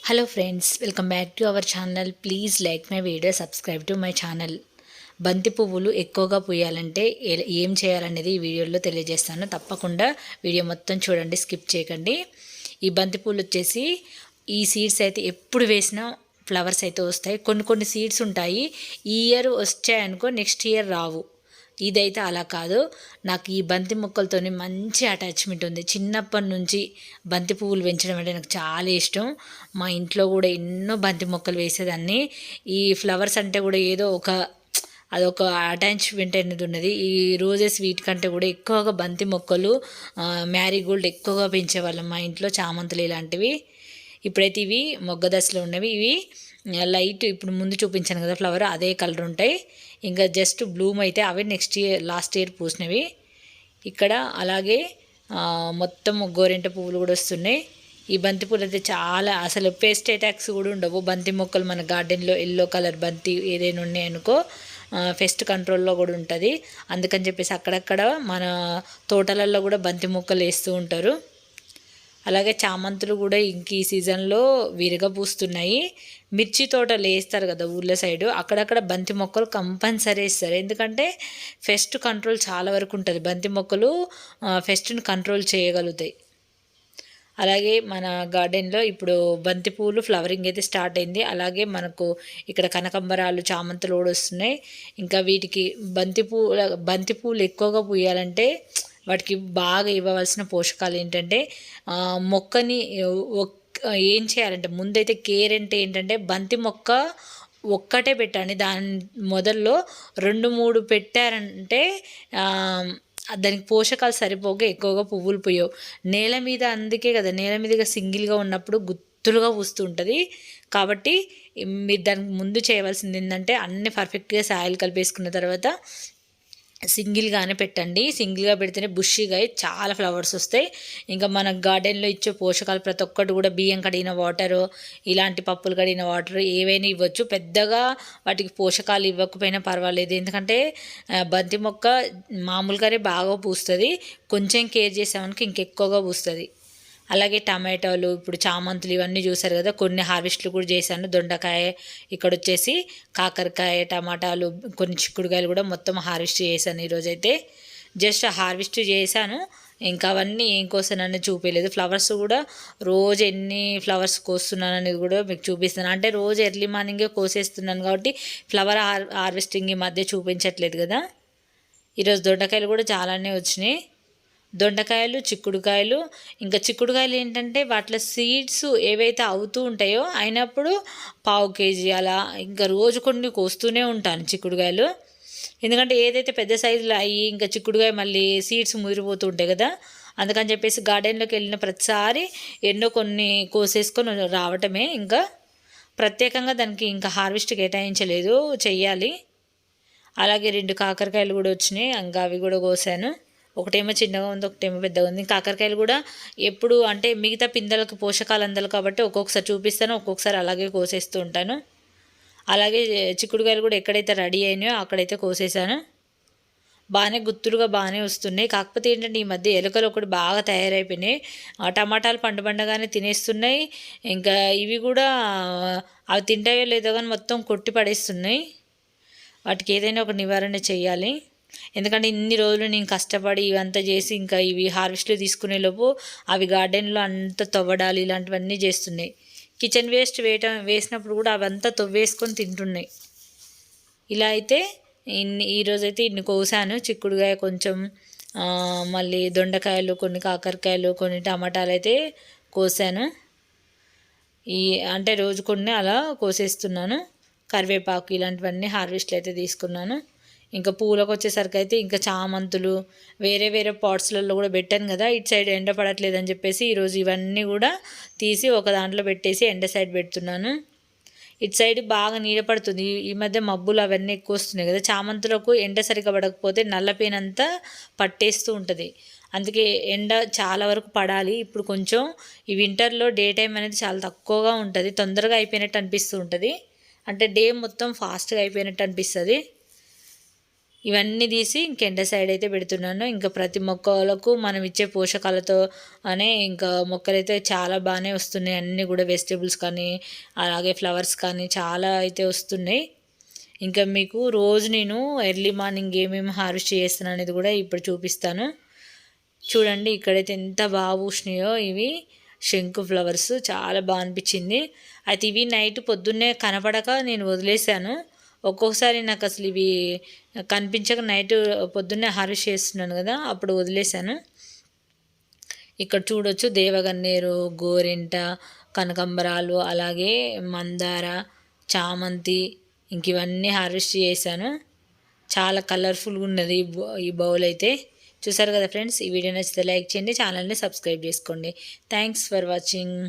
Hello friends, welcome back to our channel. Please like my video, subscribe to my channel. బంతి పువ్వులు ఎక్కువగా పూయాలంటే ఏం చేయాలనేది ఈ వీడియోలో తెలియజేస్తాను. తప్పకుండా వీడియో మొత్తం చూడండి, స్కిప్ చేయకండి. ఈ బంతి పువ్వులు వచ్చేసి ఈ సీడ్స్ అయితే ఎప్పుడు వేసినా ఫ్లవర్స్ అయితే వస్తాయి. కొన్ని సీడ్స్ ఉంటాయి, ఈ ఇయర్ వచ్చాయనుకో నెక్స్ట్ ఇయర్ రావు. ఇదైతే అలా కాదు. నాకు ఈ బంతి మొక్కలతోని మంచి అటాచ్మెంట్ ఉంది. చిన్నప్పటి నుంచి బంతి పువ్వులు పెంచడం అంటే నాకు చాలా ఇష్టం. మా ఇంట్లో కూడా ఎన్నో బంతి మొక్కలు వేసేదాన్ని. ఈ ఫ్లవర్స్ అంటే కూడా ఏదో అదొక అటాచ్మెంట్ అనేది ఉన్నది. ఈ రోజెస్ వీటికంటే కూడా ఎక్కువగా బంతి మొక్కలు, మ్యారీగోల్డ్ ఎక్కువగా పెంచేవాళ్ళం మా ఇంట్లో, చామంతులు ఇలాంటివి. ఇప్పుడైతే ఇవి మొగ్గ దశలో ఉన్నవి. ఇవి లైట్ ఇప్పుడు ముందు చూపించాను కదా ఫ్లవర్, అదే కలర్ ఉంటాయి. ఇంకా జస్ట్ బ్లూమ్ అయితే అవి లాస్ట్ ఇయర్ పూసినవి. ఇక్కడ అలాగే మొత్తం గోరింట పువ్వులు కూడా వస్తున్నాయి. ఈ బంతి పూలు అయితే చాలా, అసలు పేస్ట్ అటాక్స్ కూడా ఉండవు. బంతి మొక్కలు మన గార్డెన్లో ఎల్లో కలర్ బంతి ఏదైనా ఉన్నాయనుకో పెస్ట్ కంట్రోల్లో కూడా ఉంటుంది. అందుకని చెప్పేసి అక్కడక్కడ మన తోటలలో కూడా బంతి మొక్కలు వేస్తూ ఉంటారు. అలాగే చామంతులు కూడా ఇంక ఈ సీజన్లో విరగబూస్తున్నాయి. మిర్చి తోటలు వేస్తారు కదా ఊళ్ళ సైడు, అక్కడక్కడ బంతి మొక్కలు కంపల్సరీ వేస్తారు. ఎందుకంటే పెస్ట్ కంట్రోల్ చాలా వరకు ఉంటుంది. బంతి మొక్కలు పెస్ట్ని కంట్రోల్ చేయగలుగుతాయి. అలాగే మన గార్డెన్లో ఇప్పుడు బంతి పూలు ఫ్లవరింగ్ అయితే స్టార్ట్ అయింది. అలాగే మనకు ఇక్కడ కనకంబరాలు, చామంతులు కూడా వస్తున్నాయి. ఇంకా వీటికి బంతి పూలు ఎక్కువగా పూయాలంటే వాటికి బాగా ఇవ్వవలసిన పోషకాలు ఏంటంటే, మొక్కని ఏం చేయాలంటే ముందైతే కేర్ అంటే ఏంటంటే బంతి మొక్క ఒక్కటే పెట్టండి. దాని మొదల్లో 2-3 పెట్టారంటే దానికి పోషకాలు సరిపోక ఎక్కువగా పువ్వులు పూయవు. నేల మీద, అందుకే కదా నేల మీదగా సింగిల్గా ఉన్నప్పుడు గుత్తులుగా పూస్తూ ఉంటుంది. కాబట్టి మీరు దానికి ముందు చేయవలసింది ఏంటంటే అన్ని పర్ఫెక్ట్గా సాయిల్ కలిపేసుకున్న తర్వాత సింగిల్గానే పెట్టండి. సింగిల్గా పెడితేనే బుషీగా చాలా ఫ్లవర్స్ వస్తాయి. ఇంకా మన గార్డెన్లో ఇచ్చే పోషకాలు ప్రతి ఒక్కటి కూడా బియ్యం కడిగిన వాటరు, ఇలాంటి పప్పులు కడిగిన వాటర్ ఏవైనా ఇవ్వచ్చు. పెద్దగా వాటికి పోషకాలు ఇవ్వకపోయినా పర్వాలేదు. ఎందుకంటే బంతి మొక్క మామూలుగానే బాగా పూస్తుంది, కొంచెం కేర్ చేసామనుకో ఇంకెక్కువగా పూస్తుంది. అలాగే టమాటాలు, ఇప్పుడు చామంతులు ఇవన్నీ చూసారు కదా, కొన్ని హార్వెస్ట్లు కూడా చేశాను. దొండకాయ, ఇక్కడ వచ్చేసి కాకరకాయ, టమాటాలు, కొన్ని చిక్కుడుకాయలు కూడా మొత్తం హార్వెస్ట్ చేశాను ఈరోజైతే. జస్ట్ హార్వెస్ట్ చేశాను, ఇంకా అవన్నీ ఏం కోసానని చూపించలేదు. ఫ్లవర్స్ కూడా రోజు ఎన్ని ఫ్లవర్స్ కోస్తున్నాను అనేది కూడా మీకు చూపిస్తాను. అంటే రోజు ఎర్లీ మార్నింగే కోసేస్తున్నాను కాబట్టి ఫ్లవర్ హార్వెస్టింగ్ ఈ మధ్య చూపించట్లేదు కదా. ఈరోజు దొండకాయలు కూడా చాలానే వచ్చినాయి. దొండకాయలు, చిక్కుడుకాయలు. ఇంకా చిక్కుడుకాయలు ఏంటంటే వాటిలో సీడ్స్ ఏవైతే అవుతూ ఉంటాయో అయినప్పుడు 1/2 kg అలా ఇంకా రోజు కొన్ని కోస్తూనే ఉంటాను చిక్కుడుకాయలు. ఎందుకంటే ఏదైతే పెద్ద సైజులో అయ్యి ఇంకా చిక్కుడుకాయ మళ్ళీ సీడ్స్ ముదిరిపోతూ ఉంటాయి కదా, అందుకని చెప్పేసి గార్డెన్లోకి వెళ్ళిన ప్రతిసారి ఎన్నో కొన్ని కోసేసుకొని రావటమే. ఇంకా ప్రత్యేకంగా దానికి ఇంకా హార్వెస్ట్ కేటాయించలేదు, చెయ్యాలి. అలాగే 2 కాకరకాయలు కూడా వచ్చినాయి, ఇంకా అవి కూడా కోసాను. ఒకటేమో చిన్నగా ఉంది, ఒకటేమో పెద్దగా ఉంది. కాకరకాయలు కూడా ఎప్పుడు అంటే మిగతా పిందెలకు పోషకాలు అందలు కాబట్టి ఒక్కొక్కసారి చూపిస్తాను, ఒక్కొక్కసారి అలాగే కోసేస్తూ ఉంటాను. అలాగే చిక్కుడుకాయలు కూడా ఎక్కడైతే రెడీ అయినాయో అక్కడైతే కోసేసాను. బాగానే గుత్తులుగా బాగానే వస్తున్నాయి. కాకపోతే ఏంటంటే ఈ మధ్య ఎలుకలు ఒకటి బాగా తయారైపోయినాయి. టమాటాలు పండగానే తినేస్తున్నాయి. ఇంకా ఇవి కూడా అవి తింటాయో లేదో కానీ మొత్తం కొట్టి పడేస్తున్నాయి. వాటికి ఏదైనా ఒక నివారణ చేయాలి. ఎందుకంటే ఇన్ని రోజులు నేను కష్టపడి ఇవంతా చేసి ఇంకా ఇవి హార్వెస్ట్లో తీసుకునే లోపు అవి గార్డెన్లో అంతా తవ్వడాలు ఇలాంటివన్నీ చేస్తున్నాయి. కిచెన్ వేస్ట్ వేసినప్పుడు కూడా అవంతా తవ్వేసుకొని తింటున్నాయి. ఇలా అయితే ఈరోజైతే ఇన్ని కోసాను. చిక్కుడుకాయ కొంచెం, మళ్ళీ దొండకాయలు, కొన్ని కాకరకాయలు, కొన్ని టమాటాలు అయితే కోసాను. అంటే రోజు కొన్ని అలా కోసేస్తున్నాను. కరివేపాకు ఇలాంటివన్నీ హార్వెస్ట్లు అయితే తీసుకున్నాను. ఇంకా పూలకు వచ్చేసరికి అయితే ఇంకా చామంతులు వేరే వేరే పాట్స్లలో కూడా పెట్టాను కదా, ఇటు సైడ్ ఎండ పడట్లేదని చెప్పేసి ఈరోజు ఇవన్నీ కూడా తీసి ఒక దాంట్లో పెట్టేసి ఎండ సైడ్ పెడుతున్నాను. ఇటు సైడ్ బాగా నీడ పడుతుంది. ఈ మధ్య మబ్బులు అవన్నీ ఎక్కువ వస్తున్నాయి కదా, చామంతులకు ఎండ సరిగ్గా పడకపోతే నల్లపేనంతా పట్టేస్తూ ఉంటుంది. అందుకే ఎండ చాలా వరకు పడాలి. ఇప్పుడు కొంచెం ఈ వింటర్లో డే టైం అనేది చాలా తక్కువగా ఉంటుంది, తొందరగా అయిపోయినట్టు అనిపిస్తూ ఉంటుంది. అంటే డే మొత్తం ఫాస్ట్గా అయిపోయినట్టు అనిపిస్తుంది. ఇవన్నీ తీసి ఇంకెండ సైడ్ అయితే పెడుతున్నాను. ఇంకా ప్రతి మొక్కలకు మనం ఇచ్చే పోషకాలతో అనే ఇంకా మొక్కలైతే చాలా బాగానే వస్తున్నాయి. అన్నీ కూడా వెజిటేబుల్స్ కానీ అలాగే ఫ్లవర్స్ కానీ చాలా అయితే వస్తున్నాయి. ఇంకా మీకు రోజు నేను ఎర్లీ మార్నింగ్ ఏమేమి హార్వెస్ట్ చేస్తాను అనేది కూడా ఇప్పుడు చూపిస్తాను. చూడండి ఇక్కడైతే ఎంత బాగా పూసినాయో ఇవి శంకు ఫ్లవర్స్, చాలా బాగా అనిపించింది. అయితే ఇవి నైట్ పొద్దున్నే కనపడక నేను వదిలేసాను. ఒక్కొక్కసారి నాకు అసలు ఇవి కనిపించక నైట్ పొద్దున్నే హార్వెస్ట్ చేస్తున్నాను కదా, అప్పుడు వదిలేసాను. ఇక్కడ చూడొచ్చు దేవగన్నేరు, గోరింట, కనకంబరాలు, అలాగే మందార, చామంతి, ఇంక ఇవన్నీ హార్వెస్ట్ చేశాను. చాలా కలర్ఫుల్గా ఉన్నది ఈ బౌల్ అయితే. చూసారు కదా ఫ్రెండ్స్, ఈ వీడియో నచ్చితే లైక్ చేయండి, ఛానల్ని సబ్స్క్రైబ్ చేసుకోండి. Thanks for watching.